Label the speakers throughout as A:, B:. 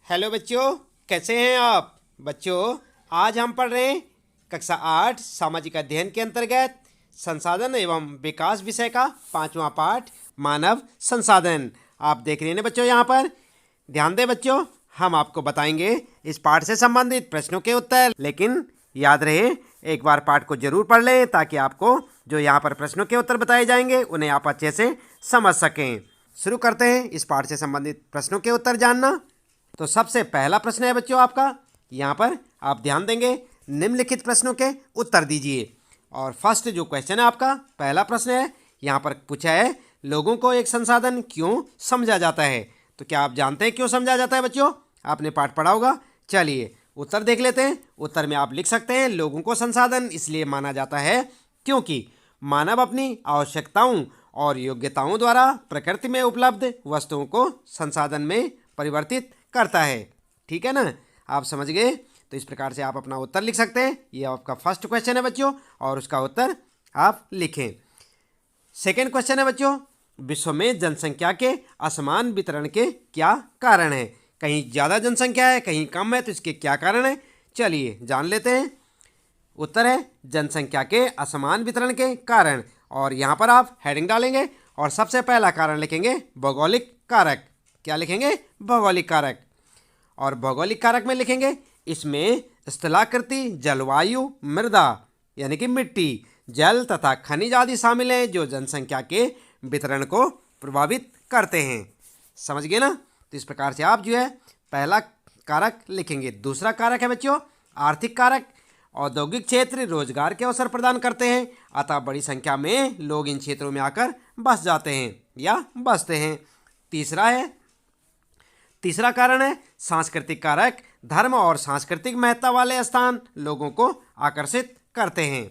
A: Hello बच्चों, कैसे हैं आप बच्चों। आज हम पढ़ रहे हैं कक्षा 8 सामाजिक अध्ययन के अंतर्गत संसाधन एवं विकास विषय का 5वां पाठ मानव संसाधन। आप देख रहे हैं बच्चों, यहाँ पर ध्यान दें बच्चों, हम आपको बताएंगे इस पाठ से संबंधित प्रश्नों के उत्तर। लेकिन याद रहे, एक बार पाठ को जरूर पढ़ लें ताकि आपको जो यहाँ पर प्रश्नों के उत्तर बताए जाएंगे उन्हें आप अच्छे से समझ सकें। शुरू करते हैं इस पाठ से संबंधित प्रश्नों के उत्तर जानना। तो सबसे पहला प्रश्न है बच्चों आपका, यहाँ पर आप ध्यान देंगे, निम्नलिखित प्रश्नों के उत्तर दीजिए। और फर्स्ट जो क्वेश्चन है आपका, पहला प्रश्न है, यहाँ पर पूछा है लोगों को एक संसाधन क्यों समझा जाता है। तो क्या आप जानते हैं क्यों समझा जाता है बच्चों? आपने पाठ पढ़ा होगा। चलिए उत्तर देख लेते हैं। उत्तर में आप लिख सकते हैं लोगों को संसाधन इसलिए माना जाता है क्योंकि मानव अपनी आवश्यकताओं और योग्यताओं द्वारा प्रकृति में उपलब्ध वस्तुओं को संसाधन में परिवर्तित करता है। ठीक है ना, आप समझ गए। तो इस प्रकार से आप अपना उत्तर लिख सकते हैं। ये आपका फर्स्ट क्वेश्चन है बच्चों और उसका उत्तर आप लिखें। सेकेंड क्वेश्चन है बच्चों, विश्व में जनसंख्या के असमान वितरण के क्या कारण है। कहीं ज़्यादा जनसंख्या है, कहीं कम है, तो इसके क्या कारण है, चलिए जान लेते हैं। उत्तर है जनसंख्या के असमान वितरण के कारण। और यहाँ पर आप हेडिंग डालेंगे और सबसे पहला कारण लिखेंगे भौगोलिक कारक। क्या लिखेंगे? भौगोलिक कारक। और भौगोलिक कारक में लिखेंगे इसमें स्थलाकृति, जलवायु, मृदा यानी कि मिट्टी, जल तथा खनिज आदि शामिल हैं जो जनसंख्या के वितरण को प्रभावित करते हैं। समझ गए ना। तो इस प्रकार से आप जो है पहला कारक लिखेंगे। दूसरा कारक है बच्चों आर्थिक कारक। औद्योगिक क्षेत्र रोजगार के अवसर प्रदान करते हैं, अतः बड़ी संख्या में लोग इन क्षेत्रों में आकर बस जाते हैं या बसते हैं। तीसरा कारण है सांस्कृतिक कारक। धर्म और सांस्कृतिक महत्ता वाले स्थान लोगों को आकर्षित करते हैं।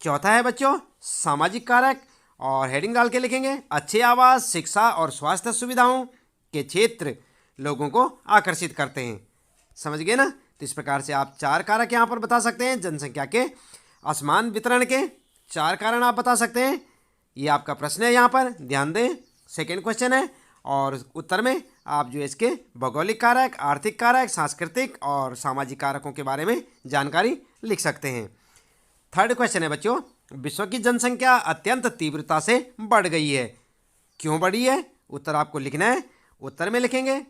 A: चौथा है बच्चों सामाजिक कारक। और हेडिंग डाल के लिखेंगे अच्छे आवास, शिक्षा और स्वास्थ्य सुविधाओं के क्षेत्र लोगों को आकर्षित करते हैं। समझ गए ना। तो इस प्रकार से आप 4 कारक यहाँ पर बता सकते हैं। जनसंख्या के असमान वितरण के 4 कारण आप बता सकते हैं। ये आपका प्रश्न है, यहाँ पर ध्यान दें, सेकेंड क्वेश्चन है। और उत्तर में आप जो इसके भौगोलिक कारक, आर्थिक कारक, सांस्कृतिक और सामाजिक कारकों के बारे में जानकारी लिख सकते हैं। थर्ड क्वेश्चन है बच्चों, विश्व की जनसंख्या अत्यंत तीव्रता से बढ़ गई है, क्यों बढ़ी है? उत्तर आपको लिखना है। उत्तर में लिखेंगे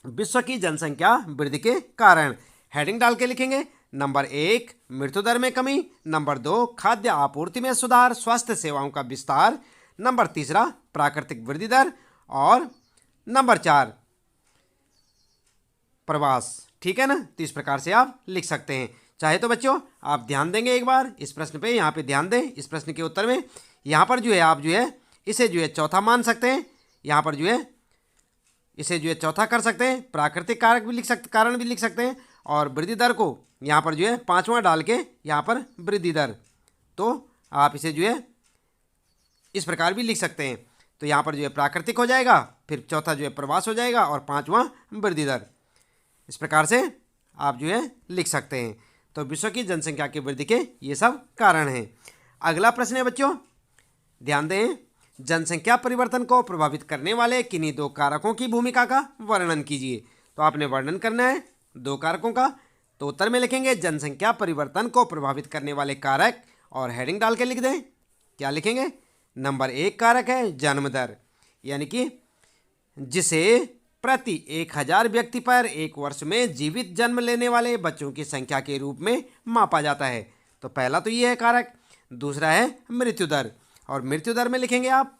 A: विश्व की जनसंख्या वृद्धि के कारण। हेडिंग डाल के लिखेंगे नंबर 1 मृत्यु दर में कमी, नंबर 2 खाद्य आपूर्ति में सुधार, स्वास्थ्य सेवाओं का विस्तार, नंबर 3 प्राकृतिक वृद्धि दर और नंबर 4 प्रवास। ठीक है ना। तो इस प्रकार से आप लिख सकते हैं। चाहे तो बच्चों आप ध्यान देंगे एक बार इस प्रश्न पे, यहाँ पे ध्यान दें। इस प्रश्न के उत्तर में यहाँ पर जो है आप जो है इसे जो है चौथा मान सकते हैं। यहाँ पर जो है इसे जो है चौथा कर सकते हैं। प्राकृतिक कारक भी लिख सकते, कारण भी लिख सकते हैं। और वृद्धि दर को यहाँ पर जो है 5वां डाल के यहाँ पर वृद्धि दर, तो आप इसे जो है इस प्रकार भी लिख सकते हैं। तो यहाँ पर जो है प्राकृतिक हो जाएगा, फिर चौथा जो है प्रवास हो जाएगा और 5वां वृद्धि दर। इस प्रकार से आप जो है लिख सकते हैं। तो विश्व की जनसंख्या की वृद्धि के ये सब कारण हैं। अगला प्रश्न है बच्चों, ध्यान दें, जनसंख्या परिवर्तन को प्रभावित करने वाले किन्हीं 2 कारकों की भूमिका का वर्णन कीजिए। तो आपने वर्णन करना है 2 कारकों का। तो उत्तर में लिखेंगे जनसंख्या परिवर्तन को प्रभावित करने वाले कारक और हेडिंग डाल के लिख दें। क्या लिखेंगे? नंबर 1 कारक है जन्म दर, यानी कि जिसे प्रति 1000 व्यक्ति पर 1 वर्ष में जीवित जन्म लेने वाले बच्चों की संख्या के रूप में मापा जाता है। तो पहला तो ये है कारक। दूसरा है मृत्यु दर। और मृत्यु दर में लिखेंगे आप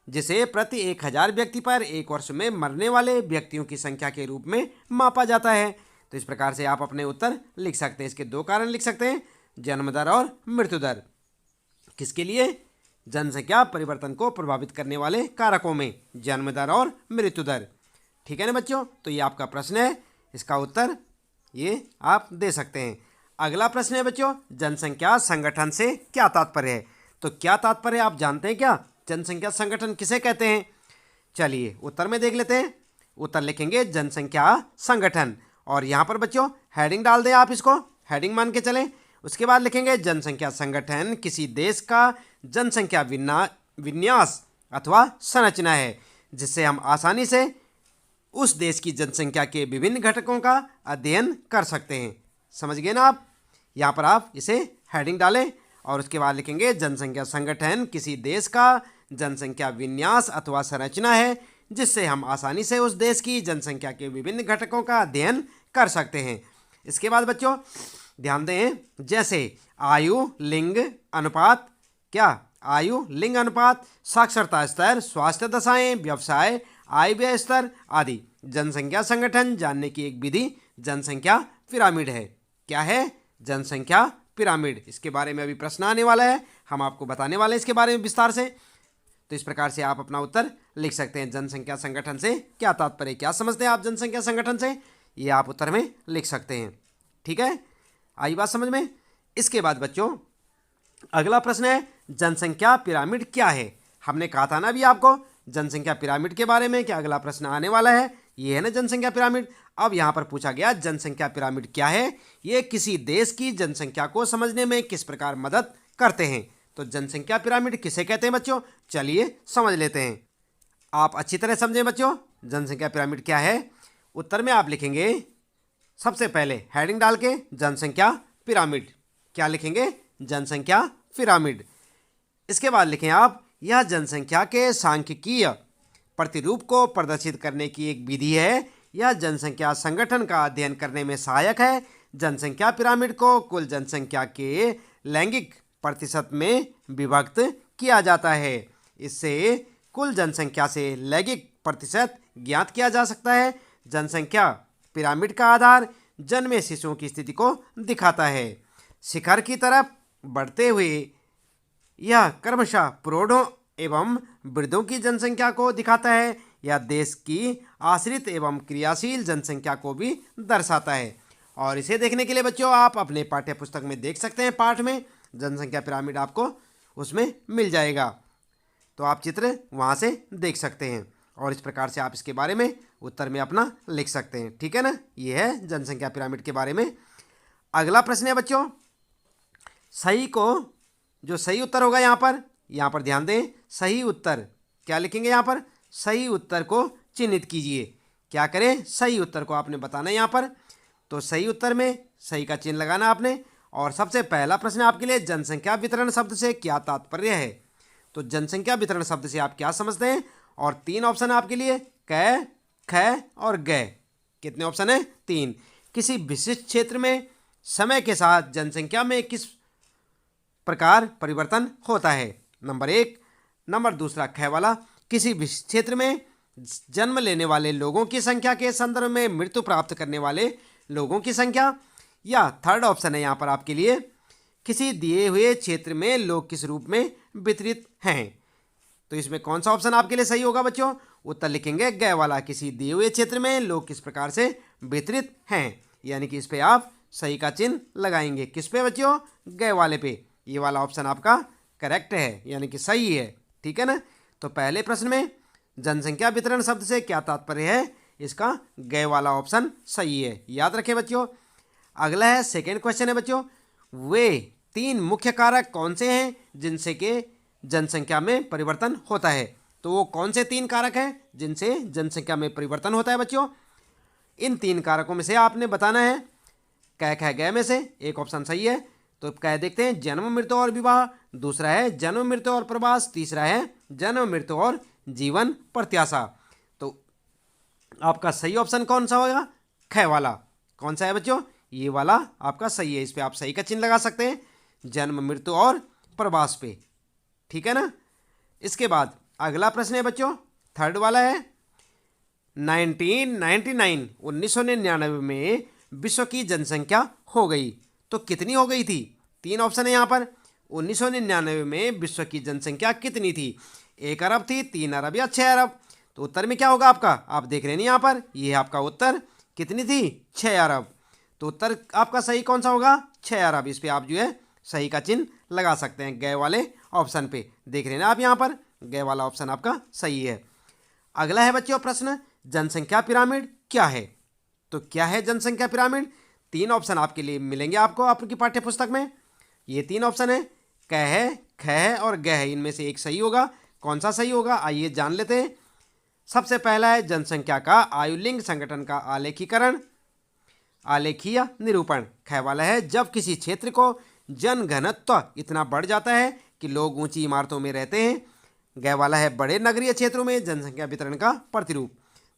A: जिसे प्रति 1000 व्यक्ति पर 1 वर्ष में मरने वाले व्यक्तियों की संख्या के रूप में मापा जाता है। तो इस प्रकार से आप अपने उत्तर लिख सकते हैं। इसके 2 कारण लिख सकते हैं, जन्म दर और मृत्यु दर। किसके लिए? जनसंख्या परिवर्तन को प्रभावित करने वाले कारकों में जन्म दर और मृत्यु दर। ठीक है ना बच्चों। तो ये आपका प्रश्न है, इसका उत्तर ये आप दे सकते हैं। अगला प्रश्न है बच्चों, जनसंख्या संगठन से क्या तात्पर्य है। तो क्या तात्पर्य आप जानते हैं क्या? जनसंख्या संगठन किसे कहते हैं? चलिए उत्तर में देख लेते हैं। उत्तर लिखेंगे जनसंख्या संगठन। और यहाँ पर बच्चों हेडिंग डाल दें, आप इसको हेडिंग मान के चलें। उसके बाद लिखेंगे जनसंख्या संगठन किसी देश का जनसंख्या विन्यास अथवा संरचना है जिससे हम आसानी से उस देश की जनसंख्या के विभिन्न घटकों का अध्ययन कर सकते हैं। समझ गए ना आप? यहाँ पर आप इसे हेडिंग डालें और उसके बाद लिखेंगे जनसंख्या संगठन किसी देश का जनसंख्या विन्यास अथवा संरचना है जिससे हम आसानी से उस देश की जनसंख्या के विभिन्न घटकों का अध्ययन कर सकते हैं। इसके बाद बच्चों ध्यान दें, जैसे आयु, लिंग अनुपात, क्या आयु, लिंग अनुपात, साक्षरता स्तर, स्वास्थ्य दशाएं, व्यवसाय, आय व्यय स्तर आदि। जनसंख्या संगठन जानने की एक विधि जनसंख्या पिरामिड है। क्या है? जनसंख्या पिरामिड। इसके बारे में अभी प्रश्न आने वाला है, हम आपको बताने वाले हैं इसके बारे में विस्तार से। तो इस प्रकार से आप अपना उत्तर लिख सकते हैं। जनसंख्या संगठन से क्या तात्पर्य, क्या समझते हैं आप जनसंख्या संगठन से, ये आप उत्तर में लिख सकते हैं। ठीक है, आई बात समझ में? इसके बाद बच्चों अगला प्रश्न है जनसंख्या पिरामिड क्या है। हमने कहा था ना अभी आपको जनसंख्या पिरामिड के बारे में कि अगला प्रश्न आने वाला है, ये है ना जनसंख्या पिरामिड। अब यहाँ पर पूछा गया जनसंख्या पिरामिड क्या है, ये किसी देश की जनसंख्या को समझने में किस प्रकार मदद करते हैं। तो जनसंख्या पिरामिड किसे कहते हैं बच्चों, चलिए समझ लेते हैं। आप अच्छी तरह समझें बच्चों जनसंख्या पिरामिड क्या है। उत्तर में आप लिखेंगे सबसे पहले हेडिंग डाल के जनसंख्या पिरामिड। क्या लिखेंगे? जनसंख्या पिरामिड। इसके बाद लिखें आप यह जनसंख्या के सांख्यिकीय प्रतिरूप को प्रदर्शित करने की एक विधि है। यह जनसंख्या संगठन का अध्ययन करने में सहायक है। जनसंख्या पिरामिड को कुल जनसंख्या के लैंगिक प्रतिशत में विभक्त किया जाता है। इससे कुल जनसंख्या से लैंगिक प्रतिशत ज्ञात किया जा सकता है। जनसंख्या पिरामिड का आधार जन्मे शिशुओं की स्थिति को दिखाता है। शिखर की तरफ बढ़ते हुए यह क्रमशः प्रौढ़ों एवं वृद्धों की जनसंख्या को दिखाता है। यह देश की आश्रित एवं क्रियाशील जनसंख्या को भी दर्शाता है। और इसे देखने के लिए बच्चों आप अपने पाठ्य पुस्तक में देख सकते हैं, पाठ में जनसंख्या पिरामिड आपको उसमें मिल जाएगा, तो आप चित्र वहाँ से देख सकते हैं और इस प्रकार से आप इसके बारे में उत्तर में अपना लिख सकते हैं। ठीक है ना, ये है जनसंख्या पिरामिड के बारे में। अगला प्रश्न है बच्चों सही को, जो सही उत्तर होगा यहाँ पर ध्यान दें, सही उत्तर क्या लिखेंगे यहाँ पर, सही उत्तर को चिन्हित कीजिए। क्या करें? सही उत्तर को आपने बताना है यहाँ पर। तो सही उत्तर में सही का चिन्ह लगाना आपने। और सबसे पहला प्रश्न आपके लिए जनसंख्या वितरण शब्द से क्या तात्पर्य है। तो जनसंख्या वितरण शब्द से आप क्या समझते हैं। और 3 ऑप्शन आपके लिए क, ख और ग। कितने ऑप्शन हैं? 3। किसी विशिष्ट क्षेत्र में समय के साथ जनसंख्या में किस प्रकार परिवर्तन होता है, नंबर 1। नंबर दूसरा ख वाला, किसी विशिष्ट क्षेत्र में जन्म लेने वाले लोगों की संख्या के संदर्भ में मृत्यु प्राप्त करने वाले लोगों की संख्या। या थर्ड ऑप्शन है यहाँ पर आपके लिए, किसी दिए हुए क्षेत्र में लोग किस रूप में वितरित हैं। तो इसमें कौन सा ऑप्शन आपके लिए सही होगा बच्चों? उत्तर लिखेंगे ग वाला, किसी दिए हुए क्षेत्र में लोग किस प्रकार से वितरित हैं, यानी कि इस पे आप सही का चिन्ह लगाएंगे। किस पे बच्चों? ग वाले पे। ये वाला ऑप्शन आपका करेक्ट है, यानी कि सही है। ठीक है ना। तो पहले प्रश्न में जनसंख्या वितरण शब्द से क्या तात्पर्य है, इसका ग वाला ऑप्शन सही है, याद रखें बच्चों। अगला है सेकेंड क्वेश्चन है बच्चों, वे 3 मुख्य कारक कौन से हैं जिनसे के जनसंख्या में परिवर्तन होता है। तो वो कौन से 3 कारक हैं जिनसे जनसंख्या में परिवर्तन होता है बच्चों? इन 3 कारकों में से आपने बताना है। क ख ग में से एक ऑप्शन सही है, तो कह देखते हैं जन्म मृत्यु और विवाह, दूसरा है जन्म मृत्यु और प्रवास, तीसरा है जन्म मृत्यु और जीवन प्रत्याशा। तो आपका सही ऑप्शन कौन सा होगा? ख वाला। कौन सा है बच्चों? ये वाला आपका सही है। इस पे आप सही का चिन्ह लगा सकते हैं, जन्म मृत्यु और प्रवास पे। ठीक है ना। इसके बाद अगला प्रश्न है बच्चों, थर्ड वाला है 1999 में विश्व की जनसंख्या हो गई तो कितनी हो गई थी। 3 ऑप्शन है यहाँ पर। 1999 में विश्व की जनसंख्या कितनी थी? 1 अरब थी, 3 अरब या 6 अरब। तो उत्तर में क्या होगा आपका, आप देख रहे हैं यहाँ पर, ये आपका उत्तर कितनी थी? 6 अरब। तो उत्तर आपका सही कौन सा होगा? 6 अरब। इस पर आप जो है सही का चिन्ह लगा सकते हैं ग वाले ऑप्शन पे। देख रहे हैं ना आप यहाँ पर, ग वाला ऑप्शन आपका सही है। अगला है बच्चों प्रश्न, जनसंख्या पिरामिड क्या है। तो क्या है जनसंख्या पिरामिड? 3 ऑप्शन आपके लिए मिलेंगे आपको आपकी पाठ्य पुस्तक में। ये 3 ऑप्शन है, क है, ख है और ग है। इनमें से एक सही होगा। कौन सा सही होगा आइए जान लेते हैं। सबसे पहला है जनसंख्या का आयुलिंग संगठन का आलेखीकरण, आलेखीय निरूपण। ख वाला है जब किसी क्षेत्र को जनघनत्व इतना बढ़ जाता है कि लोग ऊंची इमारतों में रहते हैं। ग वाला है बड़े नगरीय क्षेत्रों में जनसंख्या वितरण का प्रतिरूप।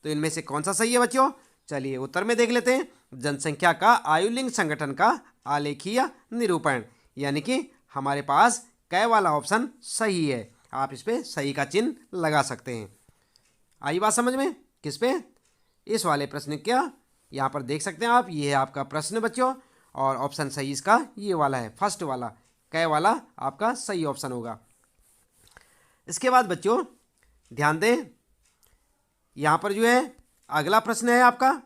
A: तो इनमें से कौन सा सही है बच्चों? चलिए उत्तर में देख लेते हैं। जनसंख्या का आयुलिंग संगठन का आलेखीय निरूपण, यानी कि हमारे पास क वाला ऑप्शन सही है। आप इस पे सही का चिन्ह लगा सकते हैं। आई बात समझ में? किस पे? इस वाले प्रश्न क्या यहाँ पर देख सकते हैं आप, ये है आपका प्रश्न बच्चों, और ऑप्शन सही इसका ये वाला है, फर्स्ट वाला क वाला आपका सही ऑप्शन होगा। इसके बाद बच्चों ध्यान दें, यहाँ पर जो है अगला प्रश्न है आपका,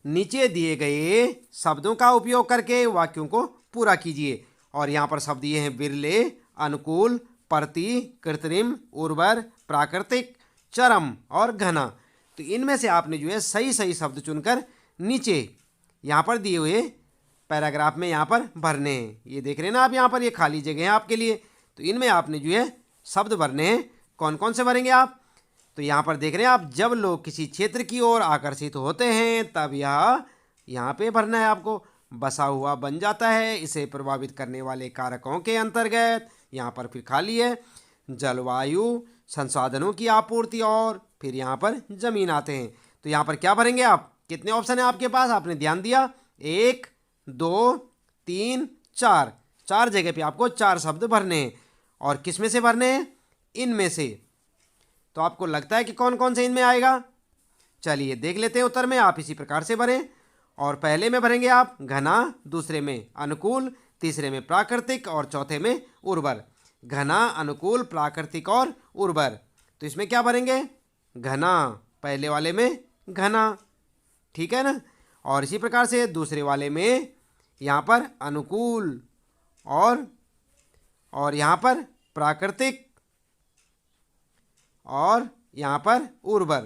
A: नीचे दिए गए शब्दों का उपयोग करके वाक्यों को पूरा कीजिए। और यहाँ पर शब्द ये हैं बिरले, अनुकूल, प्रति, कृत्रिम, उर्वर, प्राकृतिक, चरम और घना। तो इनमें से आपने जो है सही सही शब्द चुनकर नीचे यहाँ पर दिए हुए पैराग्राफ में यहाँ पर भरने हैं। ये देख रहे हैं ना आप, यहाँ पर ये खाली जगह है आपके लिए। तो इनमें आपने जो है शब्द भरने हैं। कौन कौन से भरेंगे आप? तो यहाँ पर देख रहे हैं आप, जब लोग किसी क्षेत्र की ओर आकर्षित होते हैं तब यह यहाँ पे भरना है आपको। बसा हुआ बन जाता है, इसे प्रभावित करने वाले कारकों के अंतर्गत यहाँ पर फिर खाली है। जलवायु, संसाधनों की आपूर्ति और फिर यहाँ पर जमीन आते हैं। तो यहाँ पर क्या भरेंगे आप? कितने ऑप्शन है आपके पास? आपने ध्यान दिया, 1 2 3 4, 4 जगह पे आपको 4 शब्द भरने हैं। और किस में से भरने हैं? इनमें से। तो आपको लगता है कि कौन कौन से इनमें आएगा? चलिए देख लेते हैं उत्तर में। आप इसी प्रकार से भरें। और पहले में भरेंगे आप घना, दूसरे में अनुकूल, तीसरे में प्राकृतिक और चौथे में उर्वर। घना, अनुकूल, प्राकृतिक और उर्वर। तो इसमें क्या भरेंगे? घना, पहले वाले में घना, ठीक है ना। और इसी प्रकार से दूसरे वाले में यहाँ पर अनुकूल और यहाँ पर प्राकृतिक और यहाँ पर उर्वर।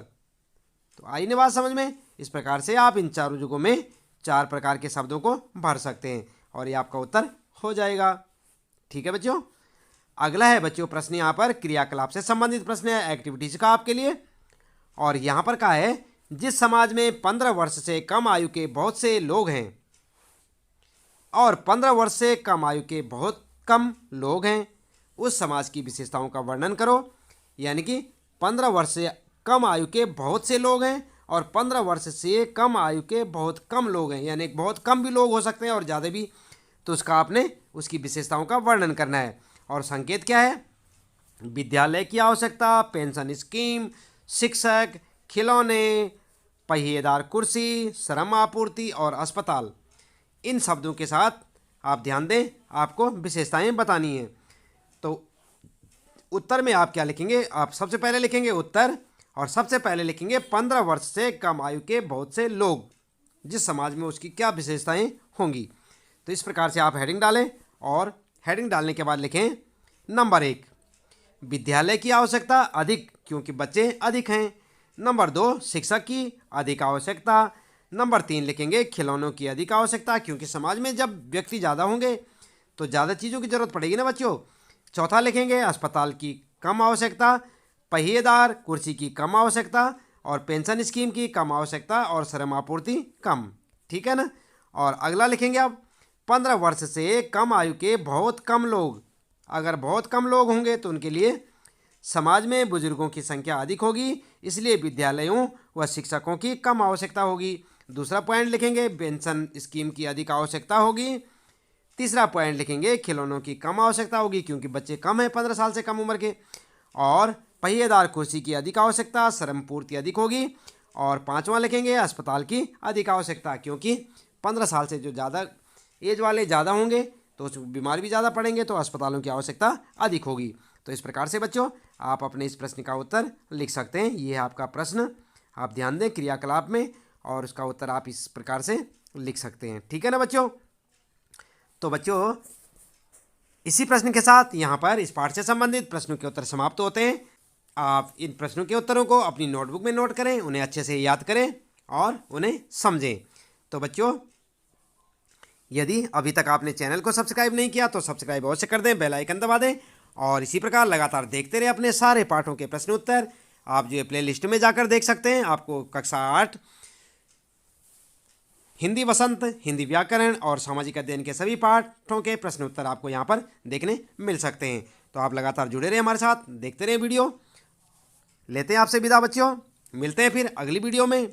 A: तो आई ना बात समझ में? इस प्रकार से आप इन चारों जगहों में 4 प्रकार के शब्दों को भर सकते हैं और ये आपका उत्तर हो जाएगा। ठीक है बच्चों। अगला है बच्चों प्रश्न यहाँ पर क्रियाकलाप से संबंधित प्रश्न है, एक्टिविटीज का आपके लिए। और यहाँ पर कहा है जिस समाज में 15 वर्ष से कम आयु के बहुत से लोग हैं और 15 वर्ष से कम आयु के बहुत कम लोग हैं, उस समाज की विशेषताओं का वर्णन करो। यानी कि 15 वर्ष से कम आयु के बहुत से लोग हैं और 15 वर्ष से कम आयु के बहुत कम लोग हैं, यानी बहुत कम भी लोग हो सकते हैं और ज़्यादा भी। तो उसका आपने उसकी विशेषताओं का वर्णन करना है। और संकेत क्या है? विद्यालय की आवश्यकता, पेंशन स्कीम, शिक्षक, खिलौने, पहिएदार कुर्सी, श्रम आपूर्ति और अस्पताल। इन शब्दों के साथ आप ध्यान दें, आपको विशेषताएं बतानी हैं। तो उत्तर में आप क्या लिखेंगे? आप सबसे पहले लिखेंगे उत्तर और सबसे पहले लिखेंगे 15 वर्ष से कम आयु के बहुत से लोग, जिस समाज में उसकी क्या विशेषताएं होंगी। तो इस प्रकार से आप हेडिंग डालें और हेडिंग डालने के बाद लिखें नंबर 1 विद्यालय की आवश्यकता अधिक क्योंकि बच्चे अधिक हैं। नंबर 2 शिक्षक की अधिक आवश्यकता। नंबर 3 लिखेंगे खिलौनों की अधिक आवश्यकता क्योंकि समाज में जब व्यक्ति ज़्यादा होंगे तो ज़्यादा चीज़ों की ज़रूरत पड़ेगी ना बच्चों। चौथा लिखेंगे अस्पताल की कम आवश्यकता, पहिएदार कुर्सी की कम आवश्यकता और पेंशन स्कीम की कम आवश्यकता और श्रम आपूर्ति कम। ठीक है ना। और अगला लिखेंगे अब 15 वर्ष से कम आयु के बहुत कम लोग। अगर बहुत कम लोग होंगे तो उनके लिए समाज में बुजुर्गों की संख्या अधिक होगी, इसलिए विद्यालयों व शिक्षकों की कम आवश्यकता होगी। दूसरा पॉइंट लिखेंगे पेंशन स्कीम की अधिक आवश्यकता होगी। तीसरा पॉइंट लिखेंगे खिलौनों की कम आवश्यकता होगी क्योंकि बच्चे कम हैं 15 साल से कम उम्र के। और पहिएदार कुर्सी की अधिक आवश्यकता, श्रम पूर्ति अधिक होगी। और पांचवा लिखेंगे अस्पताल की अधिक आवश्यकता क्योंकि 15 साल से जो ज़्यादा एज वाले ज़्यादा होंगे तो बीमार भी ज़्यादा पड़ेंगे, तो अस्पतालों की आवश्यकता अधिक होगी। तो इस प्रकार से बच्चों आप अपने इस प्रश्न का उत्तर लिख सकते हैं। ये है आपका प्रश्न, आप ध्यान दें क्रियाकलाप में, और उसका उत्तर आप इस प्रकार से लिख सकते हैं। ठीक है ना बच्चों। तो बच्चों इसी प्रश्न के साथ यहाँ पर इस पाठ से संबंधित प्रश्नों के उत्तर समाप्त होते हैं। आप इन प्रश्नों के उत्तरों को अपनी नोटबुक में नोट करें, उन्हें अच्छे से याद करें और उन्हें समझें। तो बच्चों यदि अभी तक आपने चैनल को सब्सक्राइब नहीं किया तो सब्सक्राइब अवश्य कर दें, बेल आइकन दबा दें और इसी प्रकार लगातार देखते रहे अपने सारे पाठों के प्रश्न उत्तर। आप जो है प्ले लिस्ट में जाकर देख सकते हैं। आपको कक्षा 8 हिंदी वसंत, हिंदी व्याकरण और सामाजिक अध्ययन के सभी पाठों के प्रश्न उत्तर आपको यहाँ पर देखने मिल सकते हैं। तो आप लगातार जुड़े रहे हमारे साथ, देखते रहे वीडियो। लेते हैं आपसे विदा बच्चों, मिलते हैं फिर अगली वीडियो में।